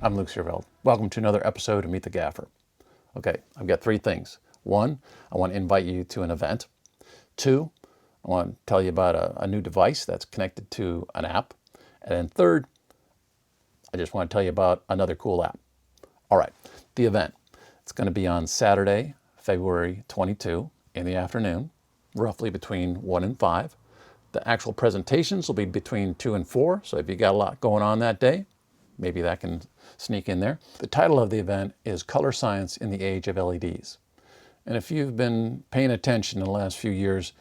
I'm Luke Sierveld. Welcome to another episode of Meet the Gaffer. Okay, I've got three things. One, I want to invite you to an event. Two, I want to tell you about a new device that's connected to an app. And then third, I just want to tell you about another cool app. All right, the event. It's going to be on Saturday, February 22 in the afternoon, roughly between 1 and 5. The actual presentations will be between 2 and 4, so if you got a lot going on that day, maybe that can sneak in there. The title of the event is Color Science in the Age of LEDs. And if you've been paying attention in the last few years,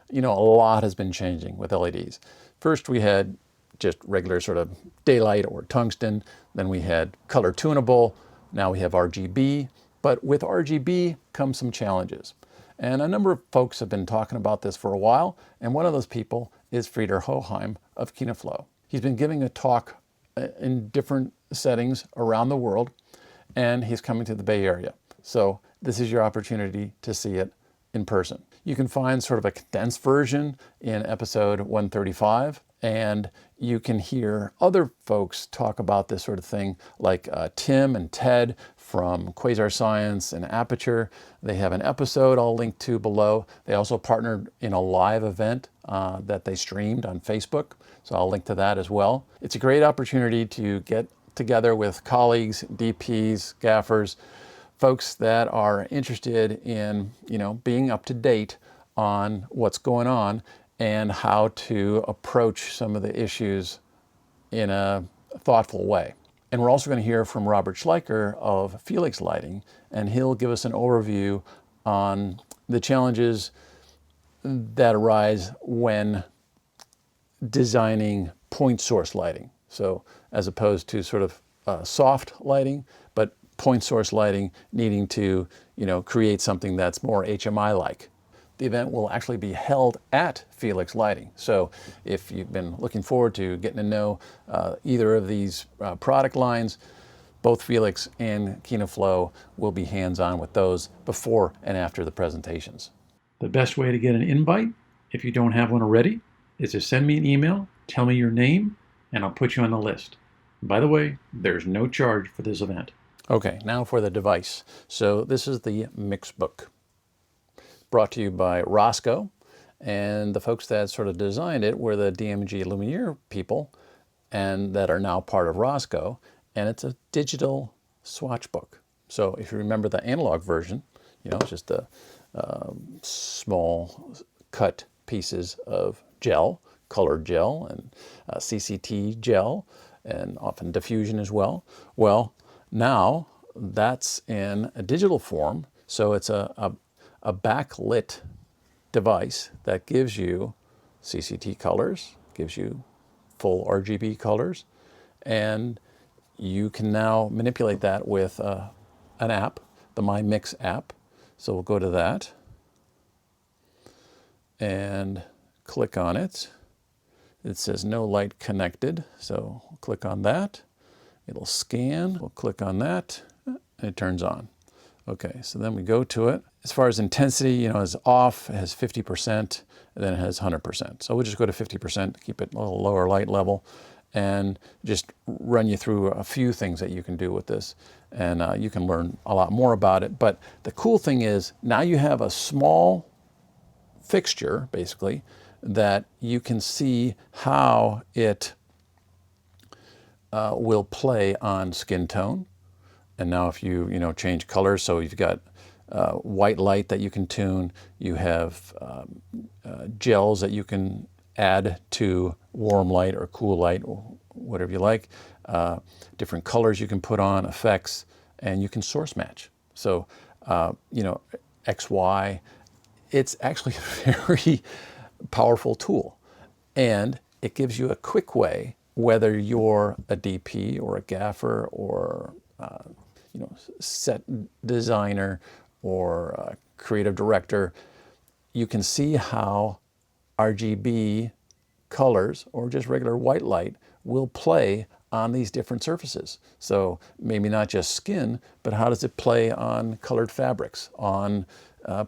you know a lot has been changing with LEDs. First we had just regular sort of daylight or tungsten, then we had color tunable, now we have RGB, but with RGB comes some challenges. And a number of folks have been talking about this for a while, and one of those people is Frieder Hoheim of KinoFlow. He's been giving a talk in different settings around the world, and he's coming to the Bay Area. So this is your opportunity to see it in person. You can find sort of a condensed version in episode 135, and you can hear other folks talk about this sort of thing, like Tim and Ted from Quasar Science and Aperture. They have an episode I'll link to below. They also partnered in a live event that they streamed on Facebook, so I'll link to that as well. It's a great opportunity to get together with colleagues, DPs, gaffers, folks that are interested in, being up to date on what's going on and how to approach some of the issues in a thoughtful way. And we're also going to hear from Robert Schleicher of Felix Lighting, and he'll give us an overview on the challenges that arise when designing point source lighting. So as opposed to sort of soft lighting, but point source lighting needing to, create something that's more HMI-like. The event will actually be held at Felix Lighting. So if you've been looking forward to getting to know either of these product lines, both Felix and KinoFlow will be hands-on with those before and after the presentations. The best way to get an invite, if you don't have one already, is to send me an email, tell me your name, and I'll put you on the list. And by the way, there's no charge for this event. Okay, now for the device. So this is the MixBook, brought to you by Roscoe, and the folks that sort of designed it were the DMG Lumiere people, and that are now part of Roscoe, and it's a digital swatch book. So if you remember the analog version, it's just a small cut pieces of gel, colored gel, and CCT gel, and often diffusion as well. Well, now that's in a digital form, so it's a backlit device that gives you CCT colors, gives you full RGB colors, and you can now manipulate that with an app, the MyMix app. So we'll go to that and click on it. It says no light connected, so we'll click on that. It'll scan, we'll click on that, and it turns on. Okay, so then we go to it. As far as intensity, it's off, it has 50%, and then it has 100%. So we'll just go to 50%, keep it a little lower light level, and just run you through a few things that you can do with this. And you can learn a lot more about it. But the cool thing is, now you have a small fixture, basically, that you can see how it will play on skin tone. And now if you change colors, so you've got white light that you can tune, you have gels that you can add to warm light or cool light, or whatever you like, different colors you can put on, effects, and you can source match. So, XY, it's actually a very powerful tool. And it gives you a quick way, whether you're a DP or a gaffer or set designer or creative director, you can see how RGB colors or just regular white light will play on these different surfaces. So maybe not just skin, but how does it play on colored fabrics, on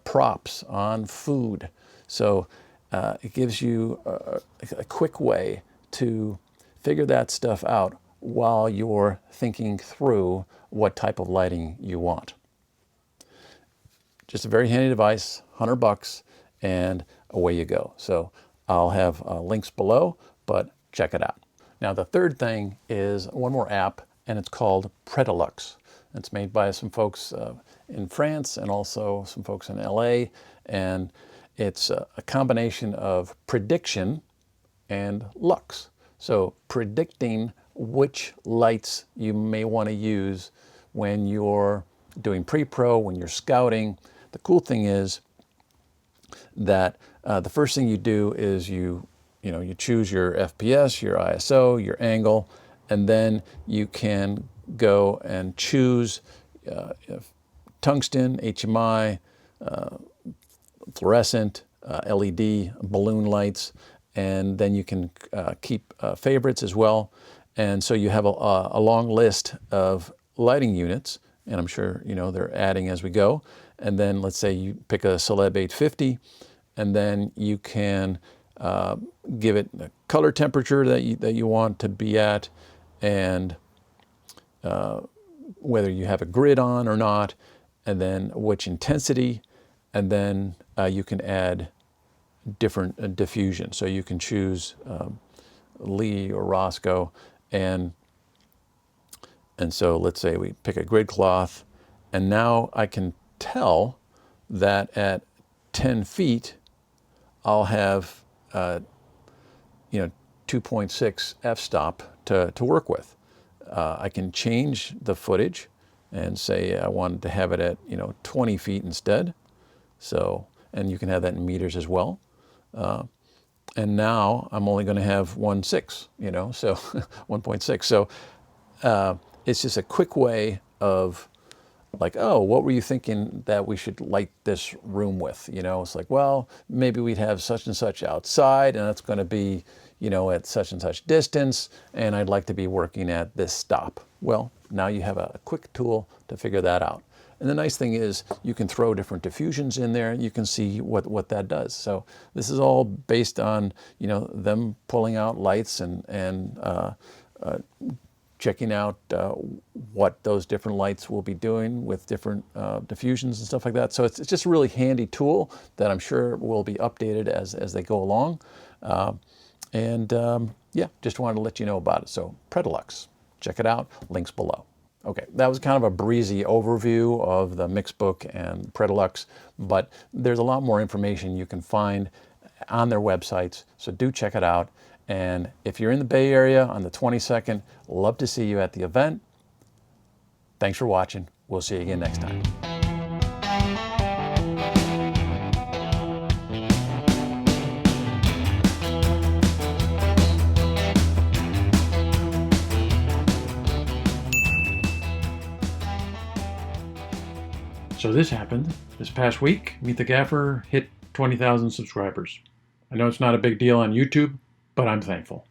props, on food? So it gives you a quick way to figure that stuff out while you're thinking through what type of lighting you want. Just a very handy device, $100, and away you go. So I'll have links below, but check it out. Now the third thing is one more app, and it's called Predilux. It's made by some folks in France and also some folks in LA, and it's a combination of prediction and lux. So predicting which lights you may want to use when you're doing pre-pro, when you're scouting. The cool thing is that the first thing you do is you choose your FPS, your ISO, your angle, and then you can go and choose tungsten, HMI, fluorescent, LED, balloon lights, and then you can keep favorites as well. And so you have a long list of lighting units, and I'm sure they're adding as we go. And then let's say you pick a Celeb 850, and then you can give it the color temperature that you want to be at, and whether you have a grid on or not, and then which intensity, and then you can add different diffusion. So you can choose Lee or Roscoe, and so let's say we pick a grid cloth, and now I can tell that at 10 feet I'll have 2.6 f-stop to work with. I can change the footage and say I wanted to have it at 20 feet instead. So, and you can have that in meters as well. And now I'm only going to have 1.6, so 1.6. So it's just a quick way of like, oh, what were you thinking that we should light this room with? It's like, well, maybe we'd have such and such outside, and that's going to be, at such and such distance, and I'd like to be working at this stop. Well, now you have a quick tool to figure that out. And the nice thing is you can throw different diffusions in there. You can see what that does. So this is all based on, them pulling out lights and checking out what those different lights will be doing with different diffusions and stuff like that. So it's just a really handy tool that I'm sure will be updated as they go along. Yeah, just wanted to let you know about it. So Predilux, check it out, links below. Okay, that was kind of a breezy overview of the MixBook and Predilux, but there's a lot more information you can find on their websites, so do check it out. And if you're in the Bay Area on the 22nd, love to see you at the event. Thanks for watching. We'll see you again next time. So this happened this past week. Meet the Gaffer hit 20,000 subscribers. I know it's not a big deal on YouTube, but I'm thankful.